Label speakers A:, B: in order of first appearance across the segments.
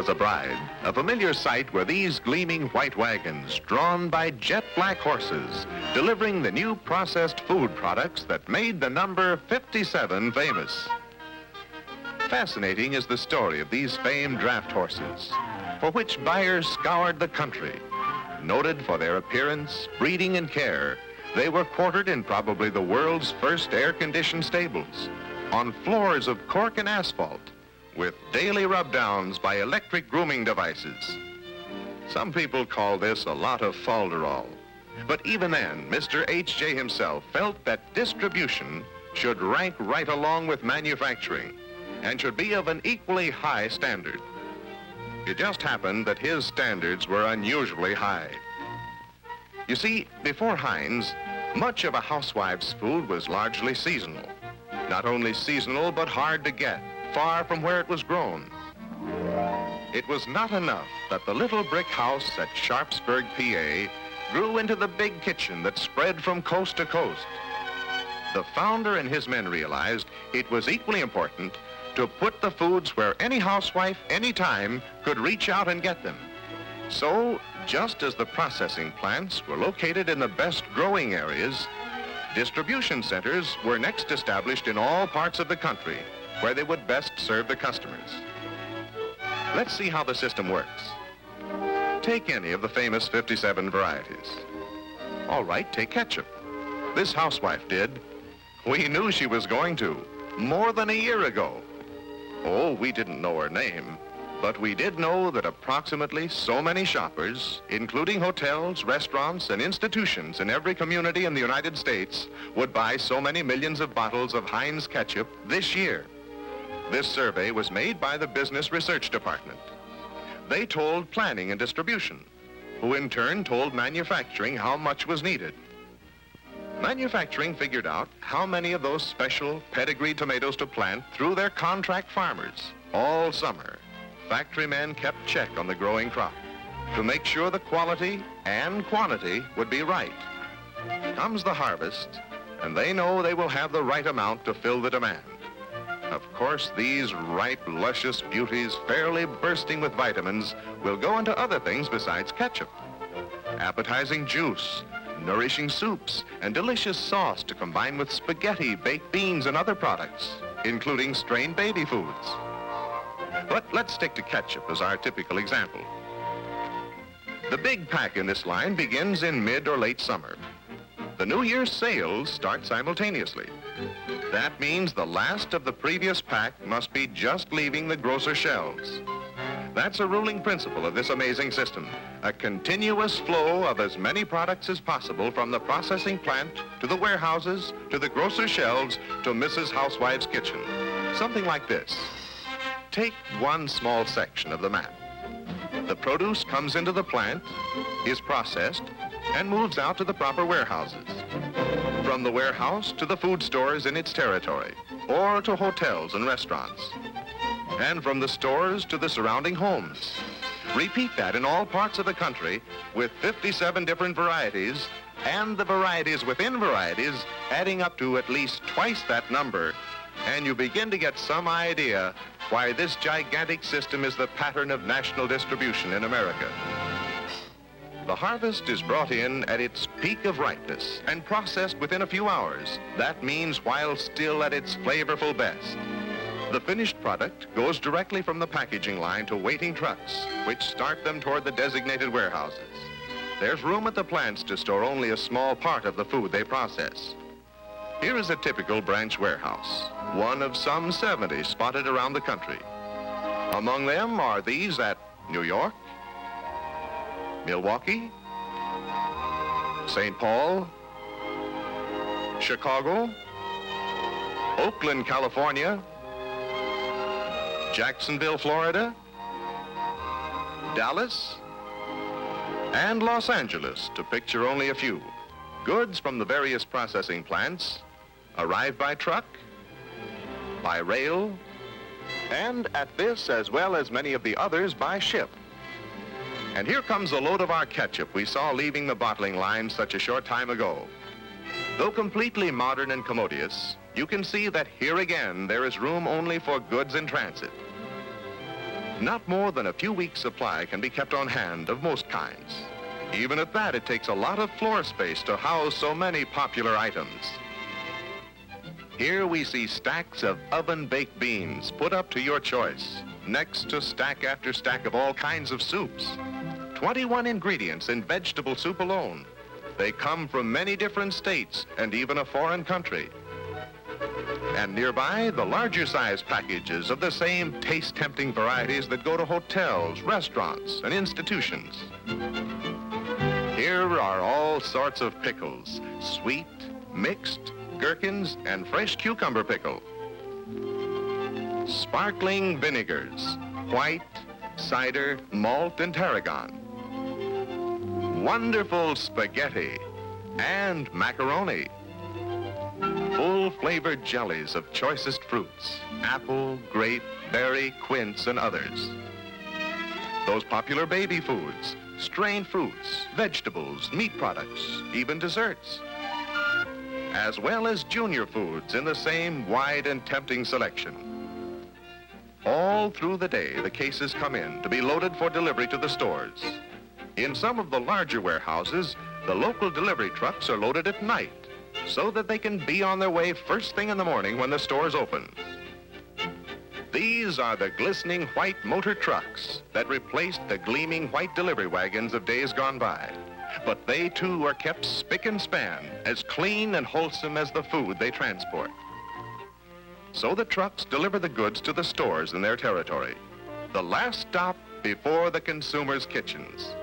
A: was a bride, a familiar sight were these gleaming white wagons drawn by jet black horses, delivering the new processed food products that made the number 57 famous. Fascinating is the story of these famed draft horses, for which buyers scoured the country. Noted for their appearance, breeding, and care, they were quartered in probably the world's first air-conditioned stables, on floors of cork and asphalt, with daily rub-downs by electric grooming devices. Some people call this a lot of falderall, but even then, Mr. H.J. himself felt that distribution should rank right along with manufacturing and should be of an equally high standard. It just happened that his standards were unusually high. You see, before Heinz, much of a housewife's food was largely seasonal. Not only seasonal, but hard to get, far from where it was grown. It was not enough that the little brick house at Sharpsburg, PA, grew into the big kitchen that spread from coast to coast. The founder and his men realized it was equally important to put the foods where any housewife, anytime, could reach out and get them. So, just as the processing plants were located in the best growing areas, distribution centers were next established in all parts of the country where they would best serve the customers. Let's see how the system works. Take any of the famous 57 varieties. All right, take ketchup. This housewife did. We knew she was going to, more than a year ago. Oh, we didn't know her name, but we did know that approximately so many shoppers, including hotels, restaurants, and institutions in every community in the United States, would buy so many millions of bottles of Heinz ketchup this year. This survey was made by the Business Research Department. They told planning and distribution, who in turn told manufacturing how much was needed. Manufacturing figured out how many of those special pedigreed tomatoes to plant through their contract farmers all summer. Factory men kept check on the growing crop to make sure the quality and quantity would be right. Comes the harvest, and they know they will have the right amount to fill the demand. Of course, these ripe, luscious beauties, fairly bursting with vitamins, will go into other things besides ketchup. Appetizing juice, nourishing soups, and delicious sauce to combine with spaghetti, baked beans, and other products, including strained baby foods. But let's stick to ketchup as our typical example. The big pack in this line begins in mid or late summer. The New Year's sales start simultaneously. That means the last of the previous pack must be just leaving the grocer shelves. That's a ruling principle of this amazing system, a continuous flow of as many products as possible from the processing plant to the warehouses, to the grocer's shelves, to Mrs. Housewife's kitchen. Something like this. Take one small section of the map. The produce comes into the plant, is processed, and moves out to the proper warehouses. From the warehouse to the food stores in its territory, or to hotels and restaurants. And from the stores to the surrounding homes. Repeat that in all parts of the country with 57 different varieties, and the varieties within varieties adding up to at least twice that number, and you begin to get some idea why this gigantic system is the pattern of national distribution in America. The harvest is brought in at its peak of ripeness and processed within a few hours. That means while still at its flavorful best. The finished product goes directly from the packaging line to waiting trucks, which start them toward the designated warehouses. There's room at the plants to store only a small part of the food they process. Here is a typical branch warehouse, one of some 70 spotted around the country. Among them are these at New York, Milwaukee, St. Paul, Chicago, Oakland, California, Jacksonville, Florida, Dallas, and Los Angeles, to picture only a few. Goods from the various processing plants arrive by truck, by rail, and at this, as well as many of the others, by ship. And here comes a load of our ketchup we saw leaving the bottling line such a short time ago. Though completely modern and commodious, you can see that here again there is room only for goods in transit. Not more than a few weeks' supply can be kept on hand of most kinds. Even at that, it takes a lot of floor space to house so many popular items. Here we see stacks of oven-baked beans put up to your choice, next to stack after stack of all kinds of soups. 21 ingredients in vegetable soup alone. They come from many different states and even a foreign country. And nearby, the larger size packages of the same taste-tempting varieties that go to hotels, restaurants, and institutions. Here are all sorts of pickles, sweet, mixed, gherkins, and fresh cucumber pickle. Sparkling vinegars, white, cider, malt, and tarragon. Wonderful spaghetti and macaroni. Full-flavored jellies of choicest fruits, apple, grape, berry, quince, and others. Those popular baby foods, strained fruits, vegetables, meat products, even desserts. As well as junior foods in the same wide and tempting selection. All through the day, the cases come in to be loaded for delivery to the stores. In some of the larger warehouses, the local delivery trucks are loaded at night so that they can be on their way first thing in the morning when the stores open. These are the glistening white motor trucks that replaced the gleaming white delivery wagons of days gone by. But they too are kept spick and span, as clean and wholesome as the food they transport. So the trucks deliver the goods to the stores in their territory, the last stop before the consumer's kitchens.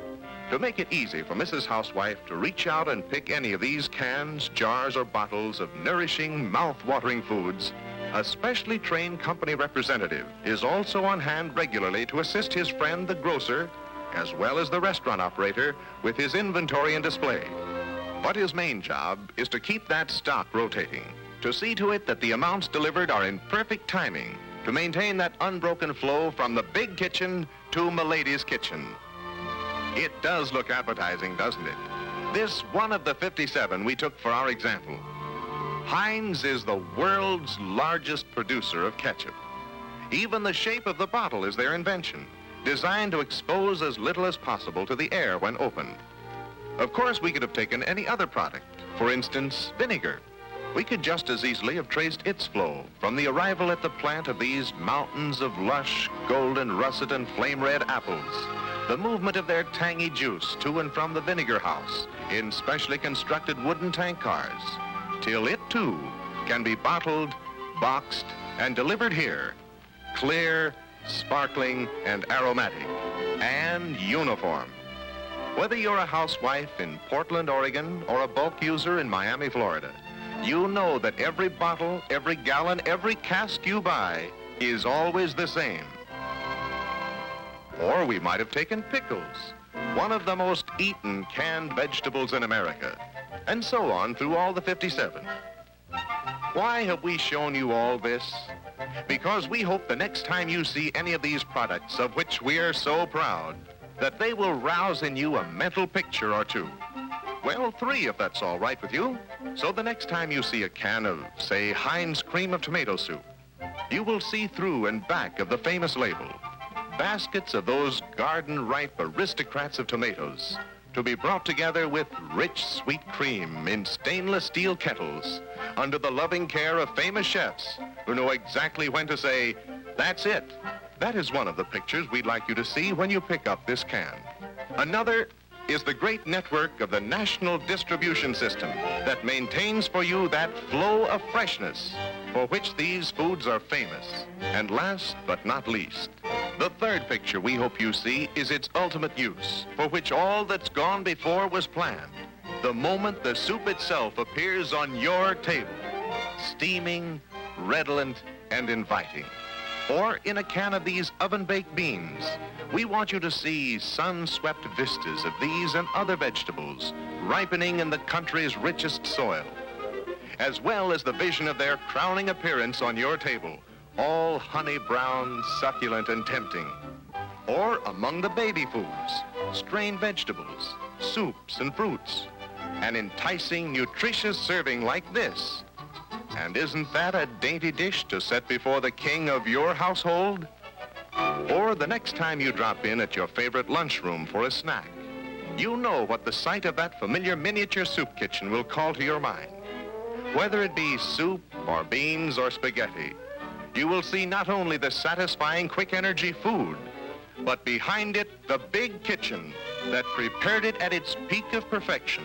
A: To make it easy for Mrs. Housewife to reach out and pick any of these cans, jars, or bottles of nourishing, mouth-watering foods, a specially trained company representative is also on hand regularly to assist his friend, the grocer, as well as the restaurant operator, with his inventory and display. But his main job is to keep that stock rotating, to see to it that the amounts delivered are in perfect timing, to maintain that unbroken flow from the big kitchen to Milady's kitchen. It does look appetizing, doesn't it? This one of the 57 we took for our example. Heinz is the world's largest producer of ketchup. Even the shape of the bottle is their invention, designed to expose as little as possible to the air when opened. Of course, we could have taken any other product, for instance, vinegar. We could just as easily have traced its flow from the arrival at the plant of these mountains of lush, golden, russet, and flame-red apples, the movement of their tangy juice to and from the vinegar house in specially constructed wooden tank cars, till it too can be bottled, boxed, and delivered here, clear, sparkling, and aromatic, and uniform. Whether you're a housewife in Portland, Oregon, or a bulk user in Miami, Florida, you know that every bottle, every gallon, every cask you buy is always the same. Or we might have taken pickles, one of the most eaten canned vegetables in America, and so on through all the 57. Why have we shown you all this? Because we hope the next time you see any of these products of which we are so proud, that they will rouse in you a mental picture or two. Well, 3 if that's all right with you. So the next time you see a can of, say, Heinz cream of tomato soup, you will see through and back of the famous label baskets of those garden-ripe aristocrats of tomatoes to be brought together with rich, sweet cream in stainless steel kettles under the loving care of famous chefs who know exactly when to say, "That's it." That is one of the pictures we'd like you to see when you pick up this can. Another is the great network of the national distribution system that maintains for you that flow of freshness for which these foods are famous. And last but not least, the third picture we hope you see is its ultimate use, for which all that's gone before was planned. The moment the soup itself appears on your table, steaming, redolent, and inviting. Or in a can of these oven-baked beans, we want you to see sun-swept vistas of these and other vegetables ripening in the country's richest soil, as well as the vision of their crowning appearance on your table, all honey brown, succulent, and tempting. Or among the baby foods, strained vegetables, soups, and fruits, an enticing, nutritious serving like this. And isn't that a dainty dish to set before the king of your household? Or the next time you drop in at your favorite lunchroom for a snack, you know what the sight of that familiar miniature soup kitchen will call to your mind. Whether it be soup or beans or spaghetti, you will see not only the satisfying quick energy food, but behind it, the big kitchen that prepared it at its peak of perfection.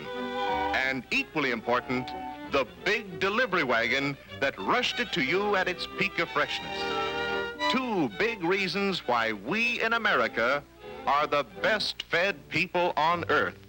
A: And equally important, the big delivery wagon that rushed it to you at its peak of freshness. Two big reasons why we in America are the best fed people on earth.